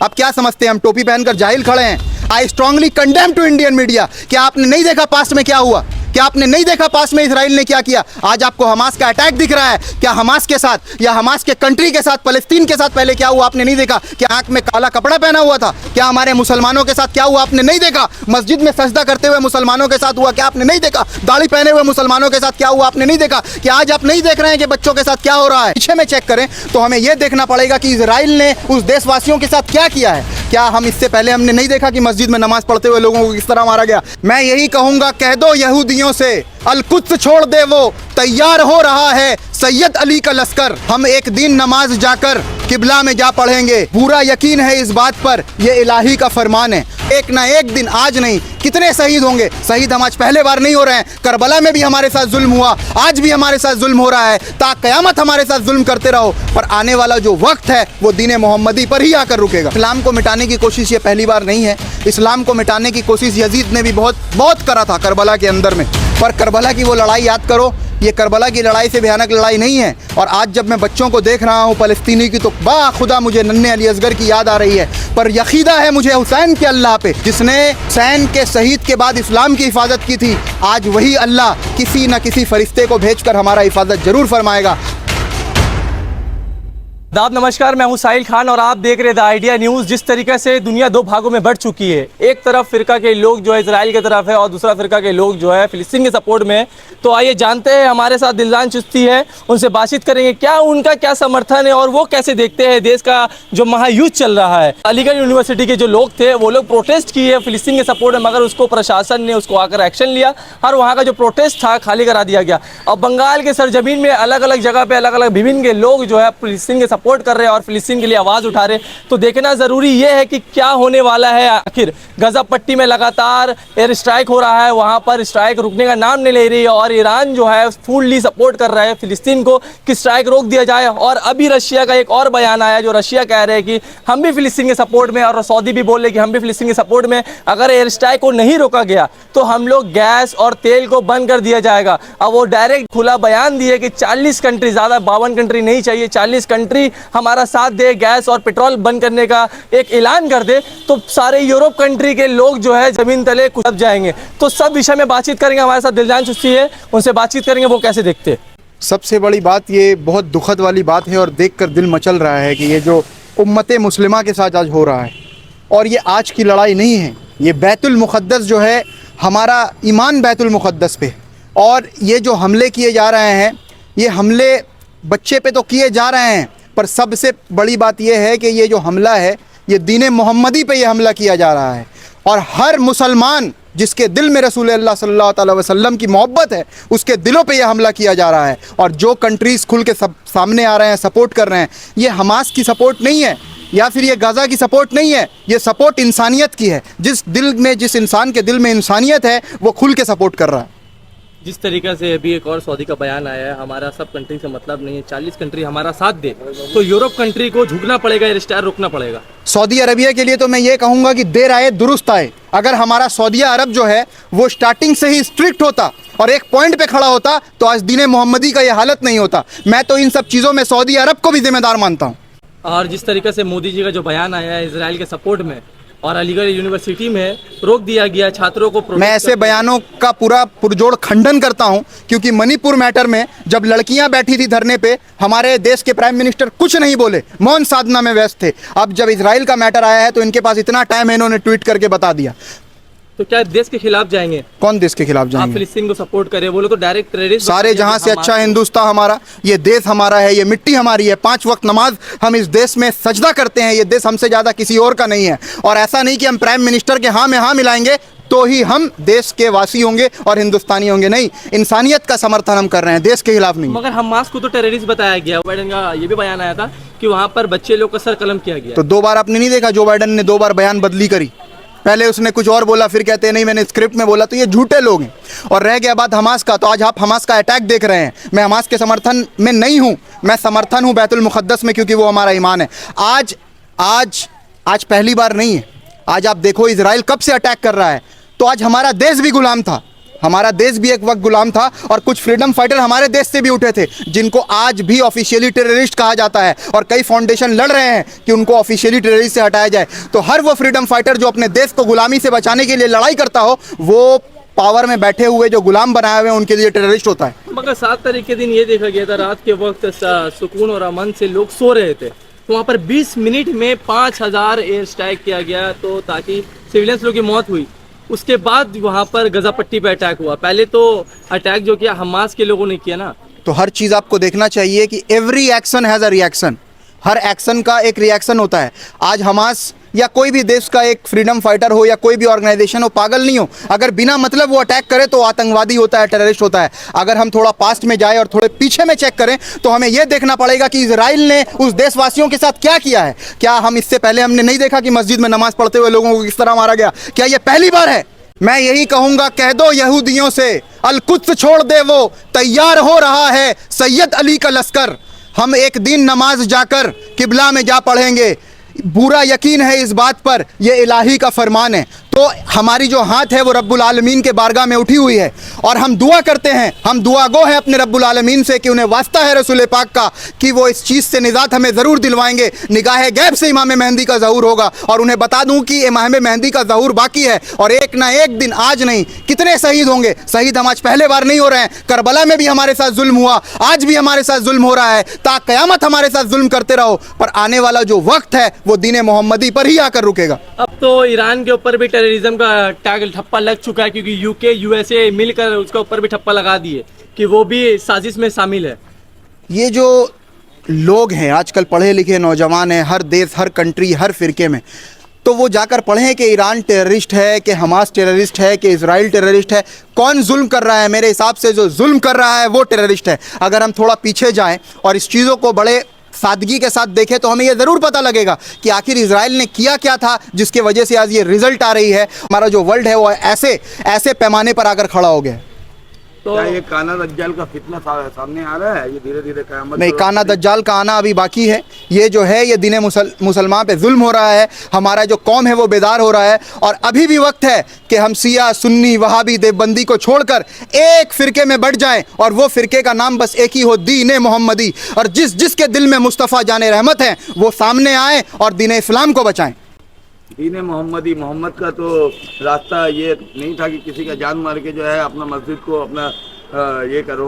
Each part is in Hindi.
आप क्या समझते हैं हम टोपी पहनकर जाहिल खड़े हैं? I strongly condemn to Indian media. क्या आपने नहीं देखा पास्ट में क्या हुआ? क्या आपने नहीं देखा पास में इजराइल ने क्या किया? आज आपको हमास का अटैक दिख रहा है। क्या हमास के साथ या हमास के कंट्री के साथ, फलस्तीन के साथ पहले क्या हुआ आपने नहीं देखा? क्या आंख में काला कपड़ा पहना हुआ था? क्या हमारे मुसलमानों के साथ क्या हुआ आपने नहीं देखा? मस्जिद में सजदा करते हुए मुसलमानों के साथ हुआ क्या आपने नहीं देखा? दाढ़ी पहने हुए मुसलमानों के साथ क्या हुआ आपने नहीं देखा? क्या आज आप नहीं देख रहे हैं कि बच्चों के साथ क्या हो रहा है? पीछे में चेक करें तो हमें यह देखना पड़ेगा कि इजराइल ने उस देशवासियों के साथ क्या किया है। क्या हम इससे पहले हमने नहीं देखा कि मस्जिद में नमाज पढ़ते हुए लोगों को किस तरह मारा गया? मैं यही कहूंगा, कह दो यहूदियों से अल-कुद्स छोड़ दे, वो तैयार हो रहा है सैयद अली का लश्कर। हम एक दिन नमाज जाकर किबला में जा पढ़ेंगे। पूरा यकीन है इस बात पर, ये इलाही का फरमान है। एक ना एक दिन, आज नहीं, कितने शहीद होंगे। शहीद हम आज पहले बार नहीं हो रहे हैं। करबला में भी हमारे साथ जुल्म हुआ, आज भी हमारे साथ जुल्म हो रहा है। ता क़यामत हमारे साथ जुल्म करते रहो, पर आने वाला जो वक्त है वो दीन मोहम्मदी पर ही आकर रुकेगा। इस्लाम को मिटाने की कोशिश ये पहली बार नहीं है। इस्लाम को मिटाने की कोशिश यजीद ने भी बहुत करा था करबला के अंदर में। पर करबला की वो लड़ाई याद करो, ये करबला की लड़ाई से भयानक लड़ाई नहीं है। और आज जब मैं बच्चों को देख रहा हूँ फ़लस्तीनी की, तो बाखुदा मुझे नन्हे अली असगर की याद आ रही है। पर यकीदा है मुझे हुसैन के अल्लाह पे, जिसने हुसैन के शहीद के बाद इस्लाम की हिफाजत की थी। आज वही अल्लाह किसी न किसी फरिश्ते को भेजकर हमारा हिफाजत ज़रूर फरमाएगा। दाद नमस्कार, मैं हूं साहिल खान और आप देख रहे हैं द आइडिया न्यूज़। जिस तरीके से दुनिया दो भागों में बढ़ चुकी है, एक तरफ फ़िरका के लोग जो है इजराइल की तरफ है और दूसरा फ़िरका के लोग जो है फ़िलिस्तीन के सपोर्ट में है। तो आइए जानते हैं, हमारे साथ दिलजान चिश्ती है, उनसे बातचीत करेंगे क्या उनका क्या समर्थन है और वो कैसे देखते हैं देश का जो महायुद्ध चल रहा है। अलीगढ़ यूनिवर्सिटी के जो लोग थे वो लोग प्रोटेस्ट किए फ़िलिस्तीन के सपोर्ट में, मगर उसको प्रशासन ने उसको आकर एक्शन लिया और वहाँ का जो प्रोटेस्ट था खाली करा दिया गया। अब बंगाल के सरजमीन में अलग अलग जगह पर अलग अलग विभिन्न के लोग जो है फ़िलिस्तीन के सपोर्ट कर रहे हैं और फ़िलिस्तीन के लिए आवाज़ उठा रहे। तो देखना ज़रूरी ये है कि क्या होने वाला है आखिर। गज़ा पट्टी में लगातार एयर स्ट्राइक हो रहा है, वहाँ पर स्ट्राइक रुकने का नाम नहीं ले रही है और ईरान जो है फुल्ली सपोर्ट कर रहा है फ़िलिस्तीन को कि स्ट्राइक रोक दिया जाए। और अभी रशिया का एक और बयान आया जो रशिया कह रहे हैं कि हम भी फ़िलिस्तीन के सपोर्ट में, और सऊदी भी बोल रहे कि हम भी फ़िलिस्तीन के सपोर्ट में। अगर एयर स्ट्राइक को नहीं रोका गया तो हम लोग गैस और तेल को बंद कर दिया जाएगा। अब वो डायरेक्ट खुला बयान दिए कि 40 कंट्री, ज़्यादा 52 कंट्री नहीं चाहिए, 40 कंट्री हमारा साथ दे, गैस और पेट्रोल बंद करने का एक ऐलान कर दे, तो सारे यूरोप कंट्री के लोग जो है जमीन तले कुचल जाएंगे। तो सब विषय में बातचीत करेंगे। हमारे साथ दिलजान चिश्ती है, उनसे बातचीत करेंगे वो कैसे देखते हैं। सबसे बड़ी बात, ये बहुत दुखद वाली बात है और देखकर दिल मचल रहा है कि ये जो उम्मते मुस्लिमा के साथ आज हो रहा है, और ये आज की लड़ाई नहीं है। ये बैतुल मुक़द्दस जो है, हमारा ईमान बैतुल मुक़द्दस पे, और ये जो हमले किए जा रहे हैं, ये हमले बच्चे पे तो किए जा रहे हैं, पर सबसे बड़ी बात यह है कि ये जो हमला है ये दीन मोहम्मदी पे ये हमला किया जा रहा है। और हर मुसलमान जिसके दिल में रसूल अल्लाह सल्लल्लाहु अलैहि वसल्लम की मोहब्बत है, उसके दिलों पे ये हमला किया जा रहा है। और जो कंट्रीज़ खुल के सब सामने आ रहे हैं, सपोर्ट कर रहे हैं, ये हमास की सपोर्ट नहीं है या फिर ये गाज़ा की सपोर्ट नहीं है, ये सपोर्ट इंसानियत की है। जिस दिल में, जिस इंसान के दिल में इंसानियत है, वो खुल के सपोर्ट कर रहा है। जिस तरीके से अभी एक और सऊदी का बयान आया है, हमारा सब कंट्री से मतलब नहीं है, 40 कंट्री हमारा साथ दे तो यूरोप कंट्री को झुकना पड़ेगा, एयर स्ट्राइक रुकना पड़ेगा। सऊदी अरबिया के लिए तो मैं ये कहूँगा कि देर आए दुरुस्त आए। अगर हमारा सऊदी अरब जो है वो स्टार्टिंग से ही स्ट्रिक्ट होता और एक पॉइंट पे खड़ा होता तो आज दीन मोहम्मदी का ये हालत नहीं होता। मैं तो इन सब चीज़ों में सऊदी अरब को भी जिम्मेदार मानता हूँ। और जिस तरीके से मोदी जी का जो बयान आया है इजराइल के सपोर्ट में, और अलीगढ़ यूनिवर्सिटी में रोक दिया गया छात्रों को, मैं ऐसे बयानों का पूरा पुरजोड़ खंडन करता हूं, क्योंकि मणिपुर मैटर में जब लड़कियां बैठी थी धरने पे, हमारे देश के प्राइम मिनिस्टर कुछ नहीं बोले, मौन साधना में व्यस्त थे। अब जब इजराइल का मैटर आया है तो इनके पास इतना टाइम है, इन्होंने ट्वीट करके बता दिया। तो क्या देश के खिलाफ जाएंगे? कौन देश के खिलाफ जाएंगे? आप फिलिस्तीन को सपोर्ट करें, बोलो तो डायरेक्ट टेररिस्ट। सारे जहां से अच्छा हिंदुस्तान हमारा, ये देश हमारा है, ये मिट्टी हमारी है, 5 वक्त नमाज हम इस देश में सजदा करते हैं। ये देश हमसे ज़्यादा किसी और का नहीं है। और ऐसा नहीं कि हम प्राइम मिनिस्टर के हाँ में हाँ मिलाएंगे तो ही हम देश के वासी होंगे और हिंदुस्तानी होंगे। नहीं, इंसानियत का समर्थन हम कर रहे हैं, देश के खिलाफ नहीं। मगर हमास को तो टेररिस्ट बताया गया। बाइडेन का ये भी बयान आया था कि वहाँ पर बच्चे लोग का सर कलम किया गया। तो 2 बार आपने नहीं देखा जो बाइडेन ने 2 बार बयान बदली करी? पहले उसने कुछ और बोला, फिर कहते हैं नहीं मैंने स्क्रिप्ट में बोला। तो ये झूठे लोग हैं। और रह गया बात हमास का, तो आज आप हमास का अटैक देख रहे हैं। मैं हमास के समर्थन में नहीं हूँ, मैं समर्थन हूँ बैतुल मुक़द्दस में, क्योंकि वो हमारा ईमान है। आज पहली बार नहीं है। आज आप देखो इजराइल कब से अटैक कर रहा है, तो आज हमारा देश भी गुलाम था, हमारा देश भी एक वक्त गुलाम था और कुछ फ्रीडम फाइटर हमारे देश से भी उठे थे जिनको आज भी ऑफिशियली टेररिस्ट कहा जाता है और कई फाउंडेशन लड़ रहे हैं कि उनको ऑफिशियली टेररिस्ट से हटाया जाए। तो हर वो फ्रीडम फाइटर जो अपने देश को गुलामी से बचाने के लिए लड़ाई करता हो, वो पावर में बैठे हुए जो गुलाम बनाए हुए हैं उनके लिए टेररिस्ट होता है। मगर 7 तारीख के दिन ये देखा गया था, रात के वक्त सुकून और अमन से लोग सो रहे थे, तो वहाँ पर 20 मिनट में 5000 एयर स्ट्राइक किया गया, तो ताकि सिविलियंस लोगों की मौत हुई। उसके बाद वहाँ पर गजा पट्टी पे अटैक हुआ। पहले तो अटैक जो किया हमास के लोगों ने किया ना। तो हर चीज़ आपको देखना चाहिए कि every action has a reaction, her action का एक रिएक्शन होता है। आज हमास या कोई भी देश का एक फ्रीडम फाइटर हो या कोई भी ऑर्गेनाइजेशन हो, पागल नहीं हो, अगर बिना मतलब वो अटैक करे तो आतंकवादी होता है, टेररिस्ट होता है। अगर हम थोड़ा पास्ट में जाए और थोड़े पीछे में चेक करें तो हमें यह देखना पड़ेगा कि इजराइल ने उस देशवासियों के साथ क्या किया है। क्या हम इससे पहले हमने नहीं देखा कि मस्जिद में नमाज पढ़ते हुए लोगों को किस तरह मारा गया? क्या ये पहली बार है? मैं यही कहूंगा, कह दो यहूदियों से अल कुद्स छोड़ दे, वो तैयार हो रहा है सैयद अली का लश्कर। हम एक दिन नमाज जाकर किबला में जा पढ़ेंगे। पूरा यकीन है इस बात पर, यह इलाही का फरमान है। तो हमारी जो हाथ है वो रब्बुल आलमीन के बारगाह में उठी हुई है और हम दुआ करते हैं, हम दुआ गो हैं अपने रब्बुल आलमीन से कि उन्हें वास्ता है रसूल पाक का कि वो इस चीज़ से निजात हमें ज़रूर दिलवाएंगे। निगाह गैब से इमाम मेहंदी का ज़हूर होगा और उन्हें बता दूं कि इमाम मेहंदी का ज़हूर बाकी है और एक ना एक दिन, आज नहीं, कितने शहीद होंगे। शहीद हम आज पहले बार नहीं हो रहे हैं, करबला में भी हमारे साथ जुल्म हुआ, आज भी हमारे साथ जुल्म हो रहा है, ता क़यामत हमारे साथ जुल्म करते रहो। पर आने वाला जो वक्त है वो दीन मोहम्मदी पर ही आकर रुकेगा। अब तो ईरान के ऊपर भी टेररिज्म का टैग ठप्पा लग चुका है, क्योंकि यूके यूएसए मिलकर उसके ऊपर भी ठप्पा लगा दिए कि वो भी साजिश में शामिल है। ये जो लोग हैं आजकल पढ़े लिखे नौजवान हैं, हर देश, हर कंट्री, हर फिरके में, तो वो जाकर पढ़ें कि ईरान टेररिस्ट है, कि हमास टेररिस्ट है, कि इजराइल टेररिस्ट है। कौन जुल्म कर रहा है? मेरे हिसाब से जो जुल्म कर रहा है वो टेररिस्ट है। अगर हम थोड़ा पीछे जाएं और इस चीज़ों को बड़े सादगी के साथ देखें तो हमें यह ज़रूर पता लगेगा कि आखिर इजराइल ने किया क्या था जिसके वजह से आज ये रिजल्ट आ रही है। हमारा जो वर्ल्ड है वो ऐसे पैमाने पर आकर खड़ा हो गया। तो ये काना दज्जाल का फितना सामने आ रहा है, ये धीरे धीरे क़यामत नहीं, काना दज्जाल का आना अभी बाकी है। ये जो है ये दीन मुसलमान पे जुल्म हो रहा है, हमारा जो कौम है वो बेदार हो रहा है और अभी भी वक्त है कि हम सिया, सुन्नी, वहाबी, देवबंदी को छोड़कर एक फ़िरके में बढ़ जाएं और वो फ़िरके का नाम बस एक ही हो, दीन मोहम्मदी। और जिसके दिल में मुस्तफ़ा जाने रहमत है वो सामने आए और दीन इस्लाम को बचाएं। दीन मोहम्मदी, मोहम्मद का तो रास्ता ये नहीं था कि किसी का जान मार के जो है अपना मस्जिद को अपना ये करो।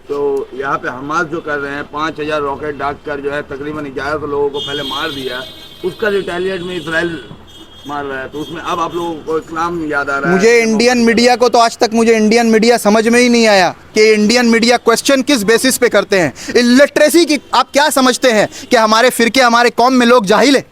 तो यहाँ पे हमास जो कर रहे हैं 5000 रॉकेट डाल कर जो है तकरीबन 1100 लोगों को पहले मार दिया, उसका रिटेलिएट में इसराइल मार रहा है। तो उसमें अब आप लोगों को इस्लाम याद आ रहा है। मुझे इंडियन मीडिया को तो आज तक मुझे इंडियन मीडिया समझ में ही नहीं आया कि इंडियन मीडिया क्वेश्चन किस बेसिस पे करते हैं। इलिटरेसी की आप क्या समझते हैं कि हमारे फिरके, हमारे कौम में लोग जाहिल है?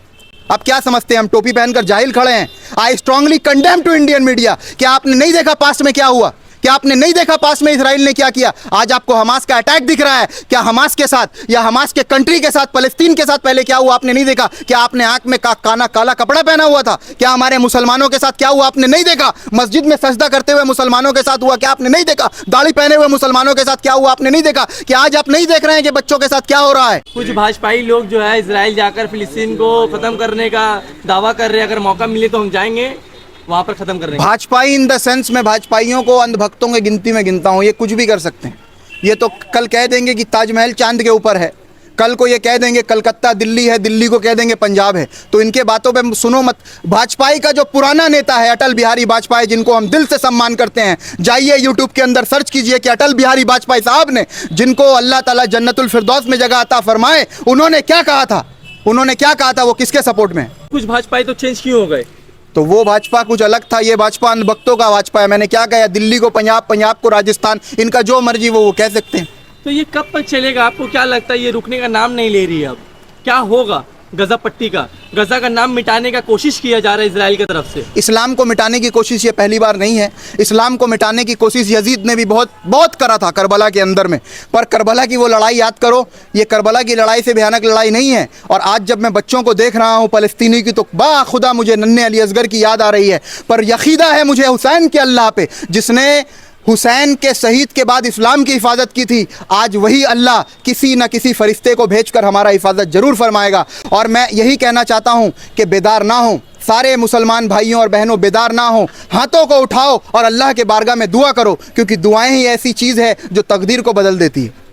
आप क्या समझते हैं हम टोपी पहनकर जाहिल खड़े हैं? I strongly condemn to Indian media. क्या आपने नहीं देखा पास्ट में क्या हुआ? क्या आपने नहीं देखा पास्ट में इजराइल ने क्या किया? आज आपको हमास का अटैक दिख रहा है। क्या हमास के साथ या हमास के कंट्री के साथ, फलस्तीन के साथ पहले क्या हुआ आपने नहीं देखा? क्या आपने आंख में काला कपड़ा पहना हुआ था? क्या हमारे मुसलमानों के साथ क्या हुआ आपने नहीं देखा? मस्जिद में सजदा करते हुए मुसलमानों के साथ हुआ क्या आपने नहीं देखा? दाढ़ी पहने हुए मुसलमानों के साथ क्या हुआ आपने नहीं देखा? क्या आज आप नहीं देख रहे हैं कि बच्चों के साथ क्या हो रहा है? कुछ भाजपाई लोग जो है इजराइल जाकर फिलिस्तीन को खत्म करने का दावा कर रहे हैं, अगर मौका मिले तो हम जाएंगे वहां पर खत्म करने। भाजपाई इन द सेंस में भाजपाइयों को अंधभक्तों की गिनती में गिनता हूँ। ये कुछ भी कर सकते हैं। ये तो कल कह देंगे कि ताजमहल चांद के ऊपर है, कल को ये कह देंगे कलकत्ता दिल्ली है, दिल्ली को कह देंगे पंजाब है। तो इनके बातों पे सुनो मत। भाजपाई का जो पुराना नेता है अटल बिहारी वाजपेयी, जिनको हम दिल से सम्मान करते हैं, जाइए यूट्यूब के अंदर सर्च कीजिए कि अटल बिहारी वाजपेयी साहब ने, जिनको अल्लाह ताला जन्नतुल फिरदौस में जगह अता फरमाए, उन्होंने क्या कहा था? उन्होंने क्या कहा था? वो किसके सपोर्ट में? कुछ भाजपाई तो चेंज क्यों हो गए? तो वो भाजपा कुछ अलग था, ये भाजपा अंधभक्तों का भाजपा है। मैंने क्या कहा? दिल्ली को पंजाब, पंजाब को राजस्थान, इनका जो मर्जी वो कह सकते हैं। तो ये कब तक चलेगा? आपको क्या लगता है? ये रुकने का नाम नहीं ले रही है। अब क्या होगा गजा पट्टी का? गजा का नाम मिटाने का कोशिश किया जा रहा है इजराइल की तरफ से। इस्लाम को मिटाने की कोशिश ये पहली बार नहीं है। इस्लाम को मिटाने की कोशिश यजीद ने भी बहुत करा था करबला के अंदर में। पर करबला की वो लड़ाई याद करो, ये करबला की लड़ाई से भयानक लड़ाई नहीं है। और आज जब मैं बच्चों को देख रहा हूँ फलस्तीनी की, तो बाखुदा मुझे नन्हे अली असगर की याद आ रही है। पर यकीदा है मुझे हुसैन के अल्लाह पे, जिसने हुसैन के शहीद के बाद इस्लाम की हिफाजत की थी। आज वही अल्लाह किसी न किसी फरिश्ते को भेजकर हमारा हिफाजत ज़रूर फरमाएगा। और मैं यही कहना चाहता हूँ कि बेदार ना हो, सारे मुसलमान भाइयों और बहनों बेदार ना हो, हाथों को उठाओ और अल्लाह के बारगाह में दुआ करो, क्योंकि दुआएं ही ऐसी चीज़ है जो तकदीर को बदल देती है।